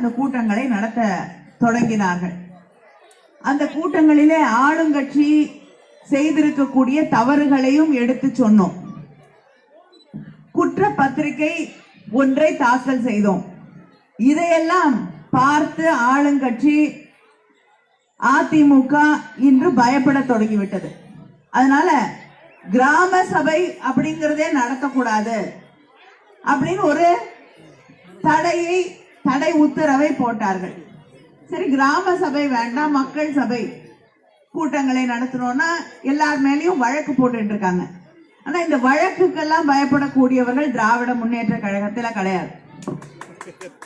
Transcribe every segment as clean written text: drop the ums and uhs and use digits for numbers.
அந்த கூட்டங்களை நடத்த தொடங்கினார்கள். அந்த கூட்டங்களிலே ஆளுங்கட்சி செய்திருக்கக்கூடிய தவறுகளையும் எடுத்து சொன்னோம். குற்ற பத்திரிகை ஒன்றை தாக்கல் செய்தோம். இதையெல்லாம் பார்த்து ஆளுங்கட்சி அதிமுக இன்று பயப்பட தொடங்கிவிட்டது. அதனால கிராம சபை அப்படிங்கிறதே நடத்தக்கூடாது அப்படின்னு ஒரு தடை உத்தரவை போட்டார்கள். சரி, கிராம சபை வேண்டாம், மக்கள் சபை கூட்டங்களை நடத்தணும்னா எல்லார் மேலேயும் வழக்கு போட்டு இருக்காங்க. ஆனா இந்த வழக்குக்கெல்லாம் பயப்படக்கூடியவர்கள் திராவிட முன்னேற்ற கழகத்துல கிடையாது.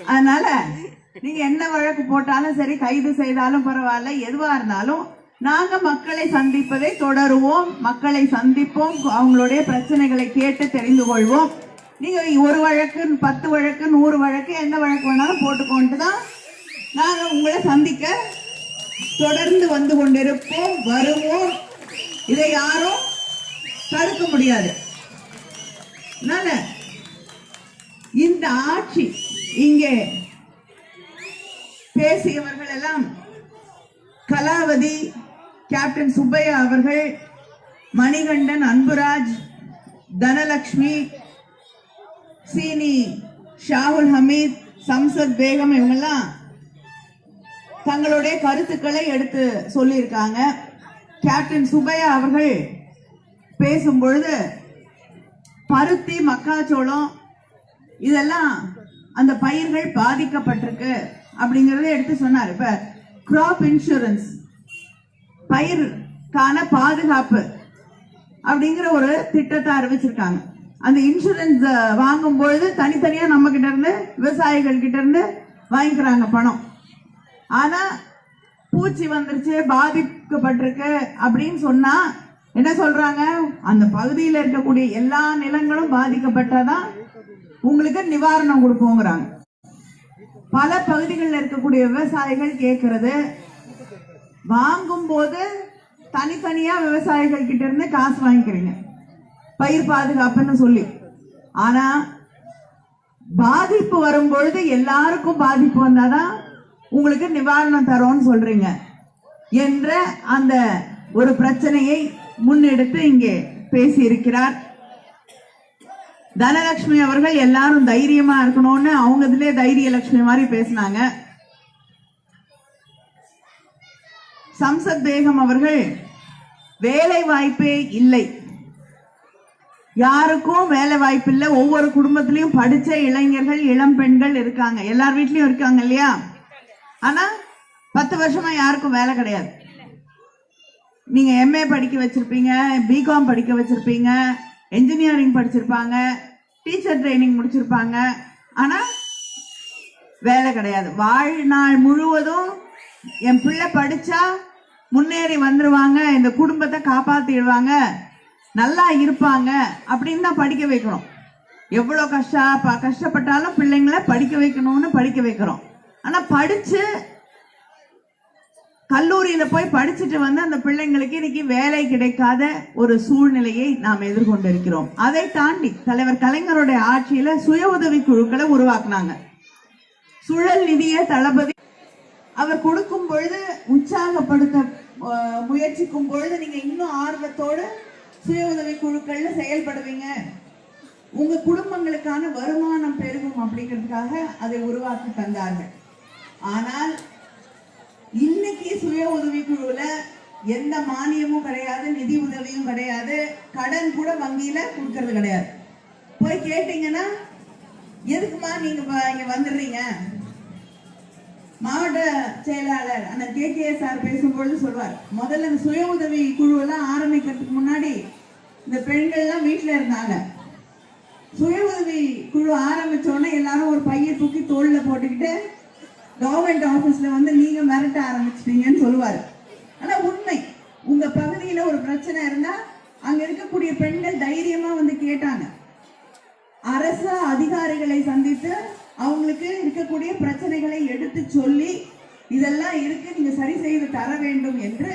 அதனால நீங்க என்ன வழக்கு போட்டாலும் சரி, கைது செய்தாலும் பரவாயில்ல, எதுவா இருந்தாலும் நாங்க மக்களை சந்திப்பதை தொடருவோம், மக்களை சந்திப்போம், அவங்களுடைய பிரச்சனைகளை கேட்டு தெரிந்து கொள்வோம். நீங்க ஒரு வழக்கு, 10 வழக்கு, 100 வழக்கு, எந்த வழக்கு வேணாலும் போட்டுக்கொண்டு தான் நாங்க உங்களை சந்திக்க தொடர்ந்து வந்து கொண்டிருப்போம், வருவோம். இதை யாரும் தடுக்க முடியாது. இந்த ஆட்சி, இங்கே பேசியவர்கள் எல்லாம் கலாவதி, கேப்டன் சுப்பையா அவர்கள், மணிகண்டன், அன்புராஜ், தனலட்சுமி, சீனி, ஷாகுல் ஹமீத், சம்சத் பேகம் இவங்கெல்லாம் தங்களுடைய கருத்துக்களை எடுத்து சொல்லியிருக்காங்க. கேப்டன் சுப்பையா அவர்கள் பேசும்பொழுது பருத்தி, மக்காச்சோளம் இதெல்லாம் அந்த பயிர்கள் பாதிக்கப்பட்டிருக்கு அப்படிங்கறத எடுத்து சொன்னார். இப்ப கிராப் இன்சூரன்ஸ், பயிர்கான பாதுகாப்பு அப்படிங்கிற ஒரு திட்டத்தை அறிவிச்சிருக்காங்க. அந்த இன்சூரன்ஸ் வாங்கும் பொழுது தனித்தனியா நம்ம கிட்ட இருந்து, விவசாயிகள் கிட்ட இருந்து வாங்கிக்கிறாங்க பணம். ஆனா பூச்சி வந்துருச்சு, பாதிக்கப்பட்டிருக்கு அப்படின்னு சொன்னா என்ன சொல்றாங்க, அந்த பகுதியில் இருக்கக்கூடிய எல்லா நிலங்களும் பாதிக்கப்பட்டாதான் உங்களுக்கு நிவாரணம் கொடுப்போங்கிறாங்க. பல பகுதிகளில் இருக்கக்கூடிய விவசாயிகள் கேட்கறது, வாங்கும் போது தனித்தனியா விவசாயிகள் கிட்ட இருந்து காசு வாங்கிக்கிறீங்க பயிர் பாதுகாப்புன்னு சொல்லி, ஆனா பாதிப்பு வரும்பொழுது எல்லாருக்கும் பாதிப்பு வந்தாதான் உங்களுக்கு நிவாரணம் தரோன்னு சொல்றீங்க என்ற அந்த ஒரு பிரச்சனையை முன்னெடுத்து இங்கே பேசி இருக்கிறார். தனலட்சுமி அவர்கள் எல்லாரும் தைரியமா இருக்கணும்னு அவங்க இதுல தைரிய லட்சுமி மாதிரி பேசினாங்க. சம்சத் பேகம் அவர்கள் வேலை வாய்ப்பே இல்லை, யாருக்கும் வேலை வாய்ப்பு இல்லை, ஒவ்வொரு குடும்பத்திலையும் படிச்ச இளைஞர்கள், இளம் பெண்கள் இருக்காங்க, எல்லார் வீட்லயும் இருக்காங்க இல்லையா. ஆனா 10 வருஷமா யாருக்கும் வேலை கிடையாது. நீங்க MA படிக்க வச்சிருப்பீங்க, BCom படிக்க வச்சிருப்பீங்க, என்ஜினியரிங் படிச்சிருப்பாங்க, டீச்சர் ட்ரைனிங் முடிச்சிருப்பாங்க, ஆனா வேலை கிடையாது. வாழ்நாள் முழுவதும் என் பிள்ளை படிச்சா முன்னேறி வந்துருவாங்க, இந்த குடும்பத்தை காப்பாத்திடுவாங்க, நல்லா இருப்பாங்க அப்படின்னு தான் படிக்க வைக்கிறோம். எவ்வளவு கஷ்டப்பட்டாலும் பிள்ளைங்களை படிக்க வைக்கணும்னு படிக்க வைக்கிறோம். ஆனா படிச்சு கல்லூரியில போய் படிச்சுட்டு வந்து அந்த பிள்ளைங்களுக்கு இன்னைக்கு வேலை கிடைக்காத ஒரு சூழ்நிலையை நாம் எதிர்கொண்டிருக்கிறோம். அதை தாண்டி தலைவர் கலைஞருடைய ஆட்சியில சுய உதவி குழுக்களை உருவாக்குனாங்க. சுழல் நிதியை தளபதி அவர் கொடுக்கும் பொழுது, உற்சாகப்படுத்த முயற்சிக்கும் பொழுது நீங்க இன்னும் ஆர்வத்தோடு சுய உதவி குழுக்கள்ல செயல்படுவீங்க, உங்க குடும்பங்களுக்கான வருமானம் பெருகும் அப்படிங்கிறதுக்காக அதை உருவாக்கி தந்தார்கள். ஆனால் இன்னைக்கு சுய உதவி குழுல எந்த மானியமும் கிடையாது, நிதி உதவியும் கிடையாது, கடன் கூட வங்கியில கொடுக்கறது கிடையாது. போய் கேட்டீங்கன்னா எதுக்குமா நீங்க இங்க வந்துடுறீங்க, மாவட்ட செயலாளர் அண்ணன் KK சார் பேசும்பொழுது சொல்வார், முதல்ல இந்த சுய உதவி குழு எல்லாம் ஆரம்பிக்கிறதுக்கு முன்னாடி இந்த பெண்கள் எல்லாம் வீட்டுல இருந்தாங்க. சுய உதவி குழு ஆரம்பிச்சோடனே எல்லாரும் ஒரு பைய தூக்கி தோல்ல போட்டுக்கிட்டு கவர்மெண்ட் ஆபீஸ்ல வந்து நீங்க மிரட்ட ஆரம்பிச்சிட்டீங்கன்னு சொல்லுவாரு. ஆனா உண்மை, உங்க பகுதியில ஒரு பிரச்சனை இருந்தா அங்க இருக்கக்கூடிய பெண்கள் தைரியமா வந்து கேட்டாங்க. அரசு அதிகாரிகளை சந்தித்து அவங்களுக்கு இருக்கக்கூடிய பிரச்சனைகளை எடுத்து சொல்லி, இதெல்லாம் இருக்கு, நீங்க சரி செய்து தர வேண்டும் என்று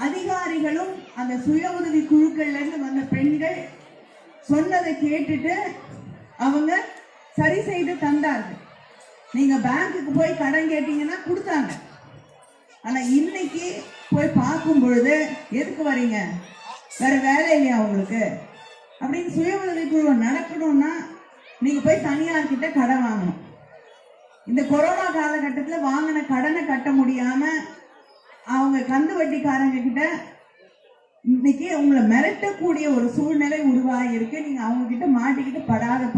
அதிகாரிகளும் அந்த சுய உதவி குழுக்கள்ல இருந்து வந்த பெண்கள் சொன்னதை கேட்டுட்டு அவங்க சரி செய்து தந்தார்கள். நீங்க பேங்க்குக்கு போய் கடன் கேட்டீங்கன்னா கொடுத்தாங்க. ஆனா இன்னைக்கு போய் பார்க்கும் பொழுது எதுக்கு வரீங்க, வேற வேலை இல்லையா உங்களுக்கு அப்படின்னு சுய உதவிக்குழு நடக்கணும்னா நீங்க போய் தனியார் கிட்ட கடன் வாங்கணும். இந்த கொரோனா காலகட்டத்தில் வாங்கின கடனை கட்ட முடியாம அவங்க கந்து வட்டிக்காரங்க கிட்ட இன்னைக்கு உங்களை மிரட்டக்கூடிய ஒரு சூழ்நிலை உருவாகி இருக்கு. நீங்க அவங்க கிட்ட மாட்டிக்கிட்டு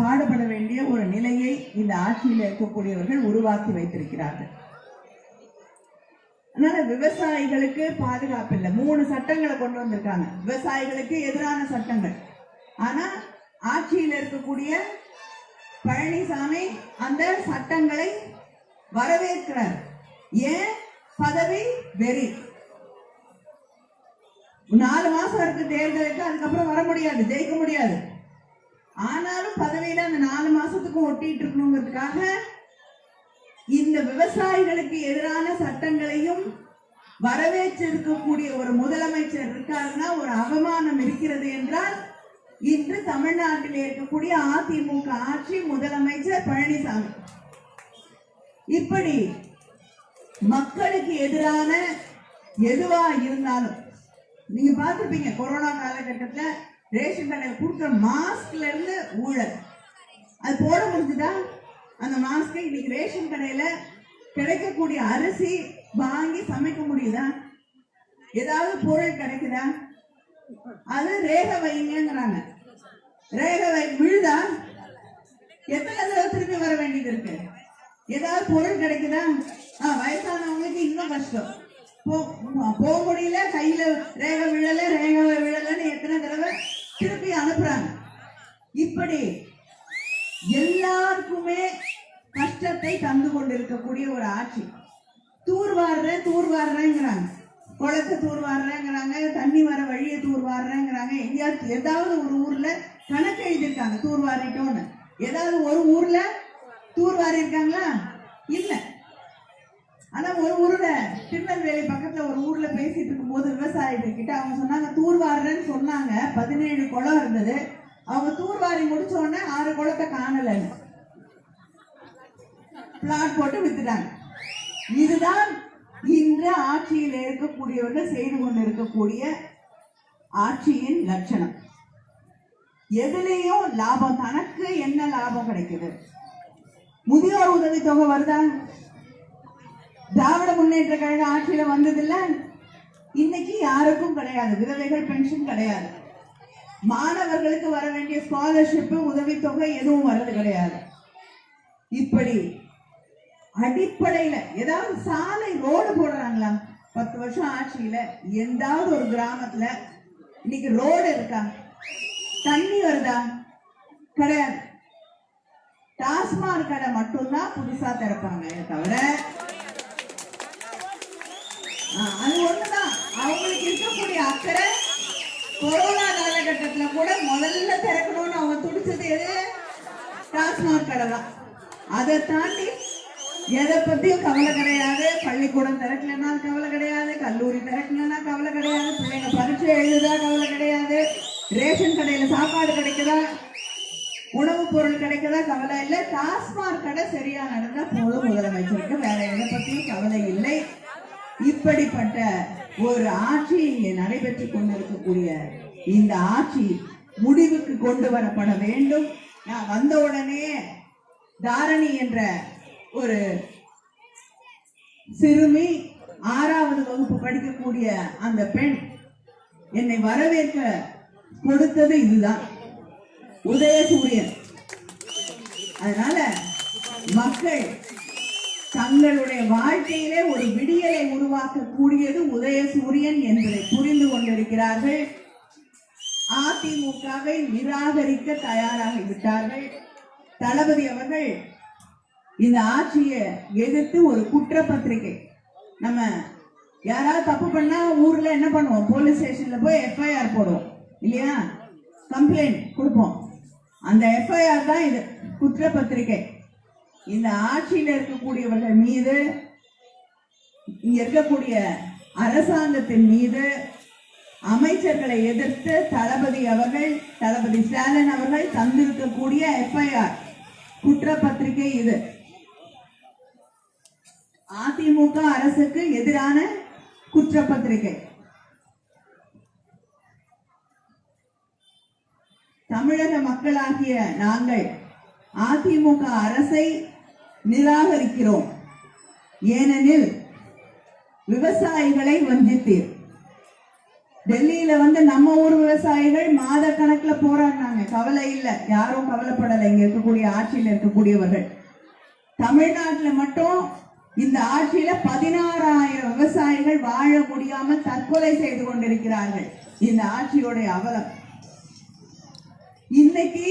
பாடுபட வேண்டிய ஒரு நிலையை இந்த ஆட்சியில் இருக்கக்கூடியவர்கள் உருவாக்கி வைத்திருக்கிறார்கள். அதனால விவசாயிகளுக்கு பாதுகாப்பு இல்லை. 3 சட்டங்களை கொண்டு வந்திருக்காங்க விவசாயிகளுக்கு எதிரான சட்டங்கள். ஆனா ஆட்சியில் இருக்கக்கூடிய பழனிசாமி அந்த சட்டங்களை வரவேற்கிறார். ஏன்? பதவி வெறி. 4 மாசம் இருக்கு தேர்தலுக்கு, அதுக்கப்புறம் வர முடியாது, ஜெயிக்க முடியாது. ஆனாலும் பதவியில அந்த 4 மாசத்துக்கு ஒட்டிட்டு இருக்கணுங்கிறதுக்காக இந்த விவசாயிகளுக்கு எதிரான சட்டங்களையும் வரவேற்றிருக்கக்கூடிய ஒரு முதலமைச்சர் இருக்காருன்னா ஒரு அவமானம் இருக்கிறது என்றால் இன்று தமிழ்நாட்டில் இருக்கக்கூடிய அதிமுக ஆட்சி, முதலமைச்சர் பழனிசாமி. இப்படி மக்களுக்கு எதிரான எதுவா இருந்தாலும் நீங்க பார்த்திருப்பீங்க, கொரோனா காலகட்டத்தில் ரேஷன் கடையில் கொடுக்குற மாஸ்க்ல இருந்து ஊழல். அது போட முடிஞ்சுதா? அந்த மாஸ்கை இன்னைக்கு ரேஷன் கடையில கிடைக்கக்கூடிய அரிசி வாங்கி சமைக்க முடியுதா? ஏதாவது பொருள் கிடைக்குதா? அது ரேக வைங்கிறாங்க. ரேக வை விழுதா? எத்தனை தடவை திருப்பி வர வேண்டியது இருக்கு? ஏதாவது பொருள் கிடைக்குதா? வயசானவங்களுக்கு இன்னும் கஷ்டம். போக முடியல, கையில ரேக விழலன்னு எத்தனை தடவை திருப்பி அனுப்புறாங்க. இப்படி எல்லாருக்குமே கஷ்டத்தை தந்து கொண்டிருக்கக்கூடிய ஒரு ஆட்சி. தூர்வாடுறேங்கிறாங்க, குளத்தை தூர்வாடுறேங்கிறாங்க, தண்ணி வர வழியை தூர்வாடுறேங்கிறாங்க. எங்கேயாவது ஏதாவது ஒரு ஊர்ல கணக்கு எழுதியிருக்காங்க தூர்வாரிட்டோன்னு? ஏதாவது ஒரு ஊர்ல தூர்வாரி இருக்காங்களா? இல்ல. ஆனா ஒரு ஊர்ல, திருநெல்வேலி பக்கத்துல ஒரு ஊர்ல பேசிட்டு இருக்கும் போது விவசாயிகள் கிட்ட அவங்க சொன்னாங்க தூர்வாடுறேன்னு சொன்னாங்க. 17 குளம் இருந்தது. அவங்க தூர்வாரி முடிச்ச உடனே 6 குளத்தை காணலன்னு பிளாட் போட்டு வித்துட்டாங்க. இதுதான் இன்று ஆட்சியில் இருக்கக்கூடியவர்கள் செய்து கொண்டிருக்கக்கூடிய ஆட்சியின் லட்சணம். எதுலேயும் லாபம். தனக்கு என்ன லாபம் கிடைக்குது? முதியோர் உதவி தொகை வருதா? திராவிட முன்னேற்ற கழக ஆட்சியில வந்ததில்ல, இன்னைக்கு யாருக்கும் கிடையாது. விதவைகள் பென்ஷன் கிடையாது. மாணவர்களுக்கு வர வேண்டிய ஸ்காலர்ஷிப், உதவித்தொகை எதுவும் வர்றது கிடையாது. இப்படி அடிப்படையில ஏதாவது சாலை ரோடு போடுறாங்களா? 10 வருஷம் ஆட்சியில எந்தாவது ஒரு கிராமத்துல இன்னைக்கு ரோடு இருக்கா? தண்ணி வருதா? கிடையாது. டாஸ்மாக் கடை மட்டும்தான் புதுசா திறப்பாங்க தவிர அது ஒண்ணுதான் அவங்களுக்கு இருக்கக்கூடிய அக்கறை. கொரோனா காலகட்டத்துல கூட முதல்ல திறக்கணும்னு அவங்க துடிச்சது எது? டாஸ்மாக் கடை தான். அதை தாண்டி எதை பத்தியும் கவலை கிடையாது. பள்ளிக்கூடம் திறக்கலன்னா கவலை கிடையாது, கல்லூரி திறக்கலன்னா கவலை கிடையாது, பிள்ளைங்க பரீட்சை எழுதுதா கவலை கிடையாது, ரேஷன் கடையில சாப்பாடு கிடைக்குதா, உணவு பொருள் கிடைக்குதா கவலை இல்லை. டாஸ்மாக் கடை சரியா நடந்தா போதும் முதலமைச்சருக்கு, வேற எதை பத்தியும் கவலை இல்லை. இப்படிப்பட்ட ஒரு ஆட்சி இங்கே நடைபெற்றுக் கொண்டிருக்கக்கூடிய இந்த ஆட்சி முடிவுக்கு கொண்டு வரப்பட வேண்டும். நான் வந்த உடனே தாரணி என்ற ஒரு சிறுமி 6வது வகுப்பு படிக்கக்கூடிய அந்த பெண் என்னை வரவேற்க கொடுத்தது இதுதான், உதயசூரியன். அதனால மக்கள் தங்களுடைய வாழ்க்கையிலே ஒரு விடியலை உருவாக்கக்கூடியது உதயசூரியன் என்பதை புரிந்து கொண்டிருக்கிறார்கள். அதிமுகவை நிராகரிக்க தயாராகிவிட்டார்கள். தளபதி அவர்கள் இந்த ஆட்சியை எதிர்த்து ஒரு குற்றப்பத்திரிகை, நம்ம யாராவது தப்பு பண்ணா ஊர்ல என்ன பண்ணுவோம்? போலீஸ் ஸ்டேஷன்ல போய் எஃப்ஐஆர் போடுவோம் இல்லையா? கம்ப்ளைண்ட் கொடுப்போம். அந்த எஃப்ஐஆர் தான் இது, குற்றப்பத்திரிகை. இந்த ஆட்சியில் இருக்கக்கூடியவர்கள் மீது, இங்க இருக்கக்கூடிய அரசாங்கத்தின் மீது, அமைச்சர்களை எதிர்த்து தளபதி ஸ்டாலின் அவர்கள் தந்திருக்கக்கூடிய எஃப்ஐஆர் குற்றப்பத்திரிகை இது. அதிமுக அரசுக்கு எதிரான குற்றப்பத்திரிகை. தமிழக மக்களாகிய நாங்கள் அதிமுக அரசை நிராகரிக்கிறோம். ஏனெனில் விவசாயிகளை வஞ்சித்தீர். டெல்லியில நம்ம ஊர் விவசாயிகள் மாத கணக்குல போராடினாங்க. கவலை இல்ல, யாரும் கவலைப்படலை. இங்க இருக்கக்கூடிய ஆட்சியில் இருக்கக்கூடியவர்கள் தமிழ்நாட்டில் மட்டும் இந்த ஆட்சியில 16,000 விவசாயிகள் வாழ முடியாமல் தற்கொலை செய்து கொண்டிருக்கிறார்கள். இந்த ஆட்சியோடைய அவலம். இன்னைக்கு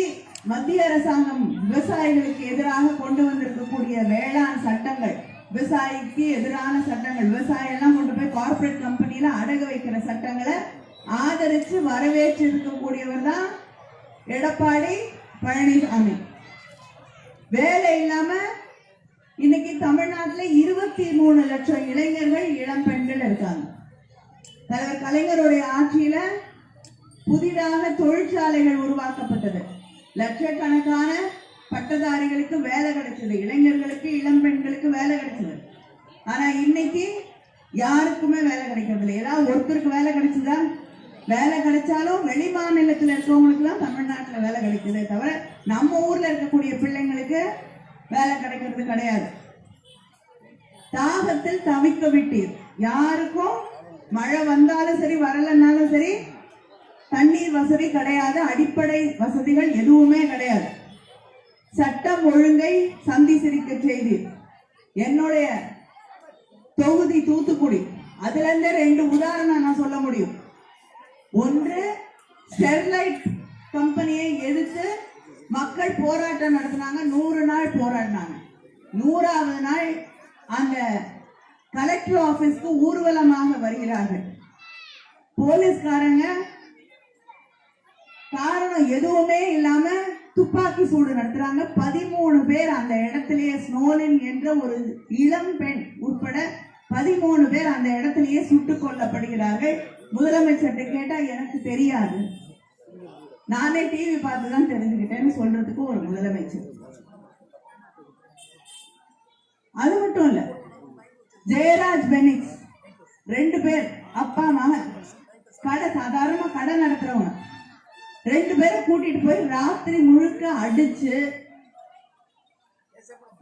மத்திய அரசாங்கம் விவசாயிகளுக்கு எதிராக கொண்டு வந்திருக்கக்கூடிய வேளாண் சட்டங்கள், விவசாயிக்கு எதிரான சட்டங்கள், விவசாயம் எல்லாம் கொண்டு போய் கார்பரேட் கம்பெனில அடகு வைக்கிற சட்டங்களை ஆதரிச்சு வரவேற்று இருக்கக்கூடியவர் தான் எடப்பாடி பழனிசாமி. வேலை இல்லாம இன்னைக்கு தமிழ்நாட்டில் 23 லட்சம் இளைஞர்கள், இளம் பெண்கள் இருக்காங்க. தலைவர் கலைஞருடைய ஆட்சியில புதிதாக தொழிற்சாலைகள் உருவாக்கப்பட்டது. லட்சக்கணக்கான பட்டதாரிகளுக்கு வேலை கிடைச்சது, இளைஞர்களுக்கு, இளம் பெண்களுக்கு வேலை கிடைச்சது. ஆனா இன்னைக்கு யாருக்குமே வேலை கிடைக்கிறது இல்லை. ஏதாவது ஒருத்தருக்கு வேலை கிடைச்சதா? வேலை கிடைச்சாலும் வெளி மாநிலத்தில் இருக்கவங்களுக்கு தான் தமிழ்நாட்டில் வேலை கிடைக்குதே தவிர நம்ம ஊர்ல இருக்கக்கூடிய பிள்ளைங்களுக்கு வேலை கிடைக்கிறது கிடையாது. தாகத்தில் தவிக்க விட்டீர். யாருக்கும் மழை வந்தாலும் சரி, வரலன்னாலும் சரி, தண்ணீர் வசதி கிடையாது. அடிப்படை வசதிகள் எதுவுமே கிடையாது. சட்டம் ஒழுங்கை சந்தி சிரிக்க செய்தீர். என்னுடைய தொகுதி தூத்துக்குடி, அதுல இருந்து 2 உதாரணம் நான் சொல்ல முடியும். ஒன்று, ஸ்டெர்லைட் கம்பெனியை எதிர்த்து மக்கள் போராட்டம் நடத்தினாங்க. 100 நாள் போராடினாங்க. 100வது நாள் அந்த கலெக்டர் ஆபீஸ்க்கு ஊர்வலமாக வருகிறார்கள். போலீஸ்காரங்க காரணம் எதுவுமே இல்லாம துப்பாக்கி சூடு நடத்துறாங்க. 13 பேர் அந்த இடத்திலேயே, ஸ்னோலின் என்ற ஒரு இளம் பெண் உட்பட 13 பேர் அந்த இடத்திலேயே சுட்டுக் கொல்லப்படுகிறார்கள். முதலமைச்சர்கிட்ட கேட்டா எனக்கு தெரியாது, நானே டிவி பார்த்துதான் தெரிஞ்சுக்கிட்டேன்னு சொல்றதுக்கு ஒரு முதலமைச்சர். அது மட்டும் இல்ல, ஜெயராஜ் பெனிக்ஸ் 2 பேர், அப்பா மகன், கடை, சாதாரணமா கடை நடத்துறவங்க, 2 பேரை கூட்டிட்டு போய் ராத்திரி முழுக்க அடிச்சு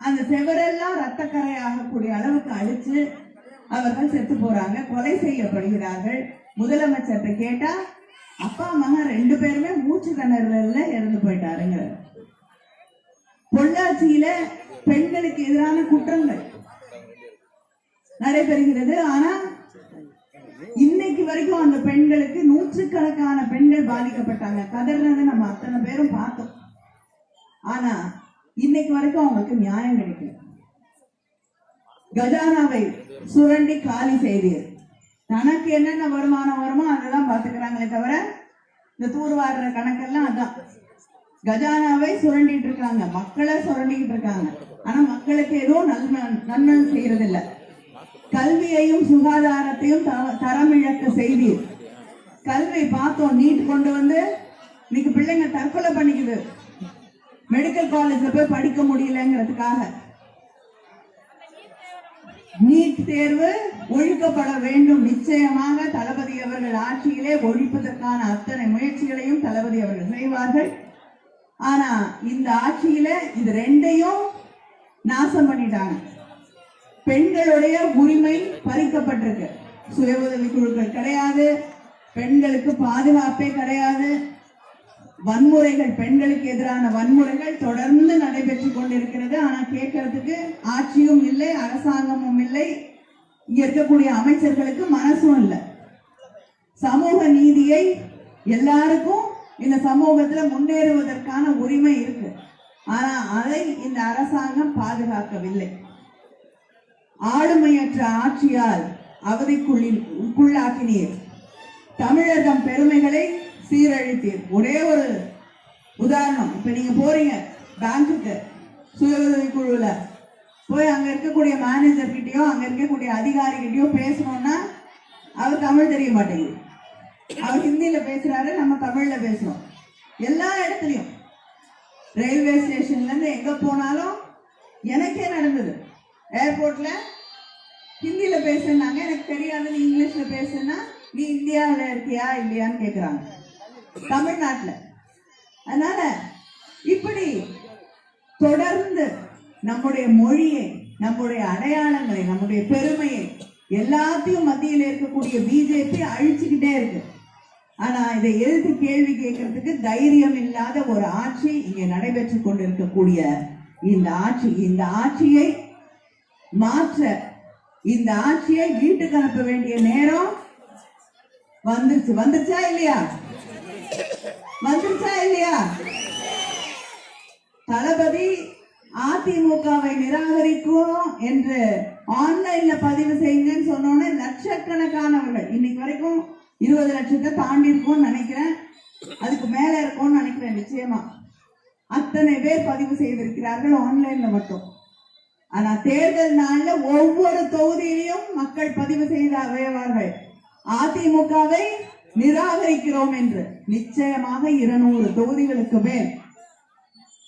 அந்த செவரெல்லாம் ரத்தக்கரை ஆகக்கூடிய அளவுக்கு அடிச்சு அவர்கள் செத்து போறாங்க, கொலை செய்யப்படுகிறார்கள். முதலமைச்சர்கிட்ட கேட்டா அப்பா மகன் 2 பேருமே மூச்சு திணறல்ல இறந்து போயிட்டாருங்க. பொள்ளாச்சியில பெண்களுக்கு எதிரான குற்றங்கள் நடைபெறுகிறது. ஆனா இன்னைக்கு வரைக்கும் அந்த பெண்களுக்கு, நூற்றுக்கணக்கான பெண்கள் பாதிக்கப்பட்டாங்க. கதர்னது நம்ம அத்தனை பேரும் பார்த்தோம். ஆனா இன்னைக்கு வரைக்கும் அவங்களுக்கு நியாயம் கிடைக்கல. கஜானாவை சுரண்டி காலி செய்தீர். தனக்கு என்னென்ன வருமானம் வருமோ அதெல்லாம் பாத்துக்கிறாங்களே தவிர இந்த தூர்வாடுற கணக்கெல்லாம் அதான். கஜானாவை சுரண்டிட்டு இருக்காங்க, மக்களை சுரண்டிக்கிட்டு இருக்காங்க. ஆனா மக்களுக்கு எதுவும் நன்மை செய்யறது இல்ல. கல்வியையும் சுகாதாரத்தையும் தரமிழக்க செய்தீர். கல்வி பார்த்தோம், நீட் கொண்டு வந்து இன்னைக்கு பிள்ளைங்க தற்கொலை பண்ணிக்குது, மெடிக்கல் காலேஜ்ல போய் படிக்க முடியலங்கிறதுக்காக. நீட் தேர்வு ஒழிக்கப்பட வேண்டும். நிச்சயமாக தளபதி அவர்கள் ஆட்சியிலே ஒழிப்பதற்கான அத்தனை முயற்சிகளையும் தளபதி அவர்கள் செய்வார்கள். ஆனா இந்த ஆட்சியில இது 2ஐயும் நாசம் பண்ணிட்டாங்க. பெண்களுடைய உரிமை பறிக்கப்பட்டிருக்கு. சுய உதவி குழுக்கள் கிடையாது, பெண்களுக்கு பாதுகாப்பே கிடையாது. வன்முறைகள், பெண்களுக்கு எதிரான வன்முறைகள் தொடர்ந்து நடைபெற்றுக் கொண்டிருக்கிறது. ஆனா கேட்கறதுக்கு ஆட்சியும் இல்லை, அரசாங்கமும் இல்லை, இங்க இருக்கக்கூடிய அமைச்சர்களுக்கு மனசும் இல்லை. சமூக நீதியை, எல்லாருக்கும் இந்த சமூகத்துல முன்னேறுவதற்கான உரிமை இருக்கு. ஆனா அதை இந்த அரசாங்கம் பாதுகாக்கவில்லை. ஆளுமையற்ற ஆட்சியால் அவதிக்குள்ளாக்கினீர். தமிழகம் பெருமைகளை சீரழித்தீர். ஒரே ஒரு உதாரணம், இப்ப நீங்க போறீங்க பேங்குக்கு, சுய உதவி குழுல போய் அங்க இருக்கக்கூடிய மேனேஜர் கிட்டயோ அங்க இருக்கக்கூடிய அதிகாரி கிட்டயோ பேசணும்னா அவர் தமிழ் தெரிய மாட்டேங்குது. அவர் ஹிந்தியில பேசுறாரு, நம்ம தமிழ்ல பேசுறோம். எல்லா இடத்துலயும், ரயில்வே ஸ்டேஷன்ல இருந்து எங்க போனாலும், எனக்கே நடந்தது. ஏர்போர்ட்ல ஹிந்தியில பேசுனாங்க, எனக்கு தெரியாது நீ இங்கிலீஷ்ல பேசுனா நீ இந்தியாவில இருக்கியா இல்லையான்னு கேக்குறாங்க தமிழ்நாட்டுல. அதனால இப்படி தொடர்ந்து நம்முடைய மொழியை, நம்முடைய அடையாளங்களை, நம்முடைய பெருமையை எல்லாத்தையும் மத்தியில் இருக்கக்கூடிய பிஜேபி அழிச்சுக்கிட்டே இருக்கு. ஆனா இதை எதிர்த்து கேள்வி கேட்கறதுக்கு தைரியம் இல்லாத ஒரு ஆட்சி இங்கே நடைபெற்றுக் கொண்டிருக்கக்கூடிய இந்த ஆட்சியை மாற்ற, இந்த ஆட்சியை வீட்டுக்கு அனுப்ப வேண்டிய நேரம் வந்துருச்சு. வந்துருச்சா இல்லையா? வந்துருச்சா இல்லையா? தளபதி அதிமுகவை நிராகரிக்கும் என்று ஆன்லைன்ல பதிவு செய்யுங்கன்னு சொன்னோன்னே லட்சக்கணக்கானவர்கள், இன்னைக்கு வரைக்கும் 20 லட்சத்தை தாண்டி இருக்கும்னு நினைக்கிறேன், அதுக்கு மேல இருக்கும்னு நினைக்கிறேன் நிச்சயமா. அத்தனை பேர் பதிவு செய்திருக்கிறார்கள் ஆன்லைன்ல மட்டும். ஆனா தேர்தல் நாள்ல ஒவ்வொரு தொகுதியிலையும் மக்கள் பதிவு செய்து அவையவார்கள் அதிமுகவை நிராகரிக்கிறோம் என்று. நிச்சயமாக 200 தொகுதிகளுக்கு மேல்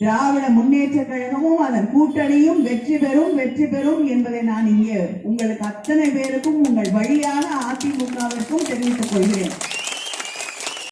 திராவிட முன்னேற்ற கழகமும் அதன் கூட்டணியும் வெற்றி பெறும் என்பதை நான் இங்கே உங்களுக்கு அத்தனை பேருக்கும் உங்கள் வழியாக அதிமுகவிற்கும் தெரிவித்துக் கொள்கிறேன்.